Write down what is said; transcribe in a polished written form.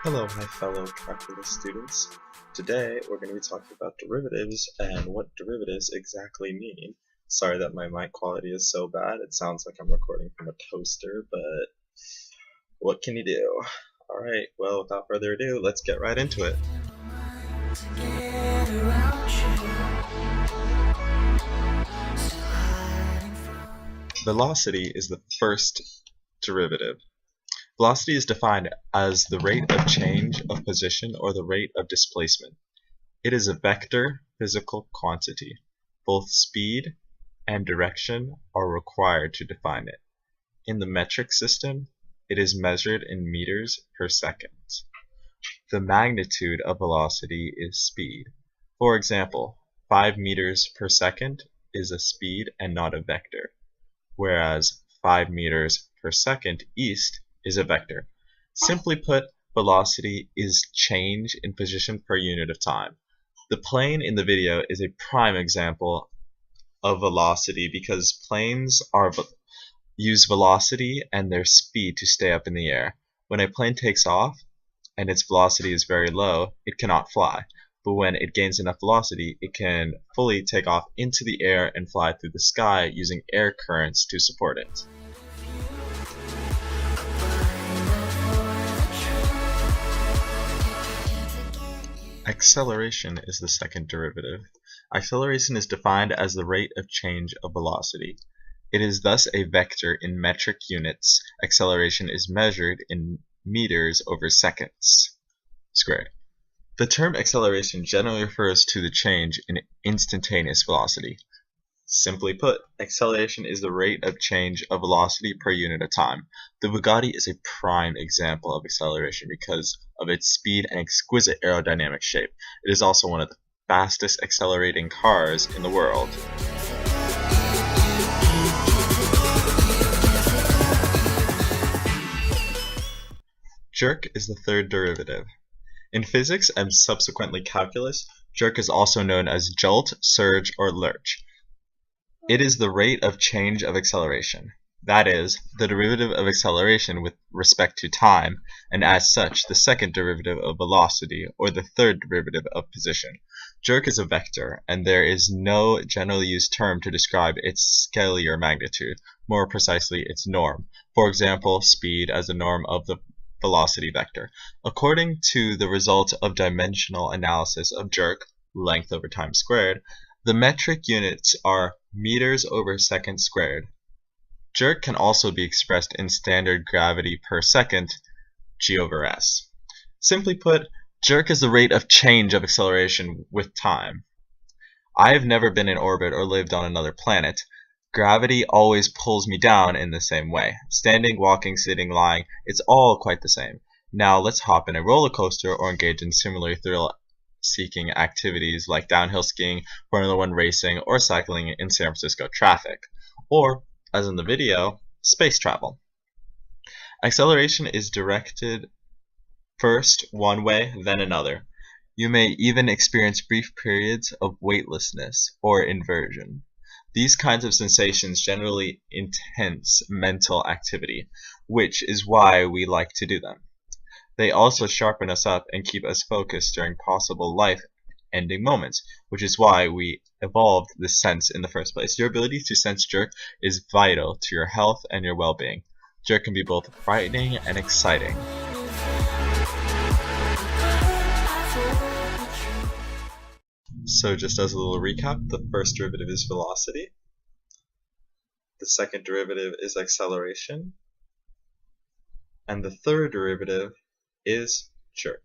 Hello, my fellow calculus students. Today, we're going to be talking about derivatives and what derivatives exactly mean. Sorry that my mic quality is so bad. It sounds like I'm recording from a toaster, but what can you do? Alright, well, without further ado, let's get right into it. Velocity is the first derivative. Velocity is defined as the rate of change of position or the rate of displacement. It is a vector physical quantity. Both speed and direction are required to define it. In the metric system, it is measured in meters per second. The magnitude of velocity is speed. For example, 5 meters per second is a speed and not a vector, whereas 5 meters per second east is a vector. Simply put, velocity is change in position per unit of time. The plane in the video is a prime example of velocity because planes use velocity and their speed to stay up in the air. When a plane takes off and its velocity is very low, it cannot fly. But when it gains enough velocity, it can fully take off into the air and fly through the sky using air currents to support it. Acceleration is the second derivative. Acceleration is defined as the rate of change of velocity. It is thus a vector in metric units. Acceleration is measured in meters over seconds squared. The term acceleration generally refers to the change in instantaneous velocity. Simply put, acceleration is the rate of change of velocity per unit of time. The Bugatti is a prime example of acceleration because of its speed and exquisite aerodynamic shape. It is also one of the fastest accelerating cars in the world. Jerk is the third derivative. In physics and subsequently calculus, jerk is also known as jolt, surge, or lurch. It is the rate of change of acceleration, that is, the derivative of acceleration with respect to time, and as such the second derivative of velocity, or the third derivative of position. Jerk is a vector, and there is no generally used term to describe its scalar magnitude, more precisely its norm. For example, speed as a norm of the velocity vector. According to the result of dimensional analysis of jerk, length over time squared, the metric units are meters over second squared. Jerk can also be expressed in standard gravity per second, g over s. Simply put, jerk is the rate of change of acceleration with time. I have never been in orbit or lived on another planet. Gravity always pulls me down in the same way. Standing, walking, sitting, lying, it's all quite the same. Now let's hop in a roller coaster or engage in similar thrill-seeking activities like downhill skiing, Formula One racing, or cycling in San Francisco traffic. Or, as in the video, space travel. Acceleration is directed first one way, then another. You may even experience brief periods of weightlessness or inversion. These kinds of sensations generally intense mental activity, which is why we like to do them. They also sharpen us up and keep us focused during possible life-ending moments, which is why we evolved this sense in the first place. Your ability to sense jerk is vital to your health and your well-being. Jerk can be both frightening and exciting. So just as a little recap, the first derivative is velocity. The second derivative is acceleration. And the third derivative is jerk.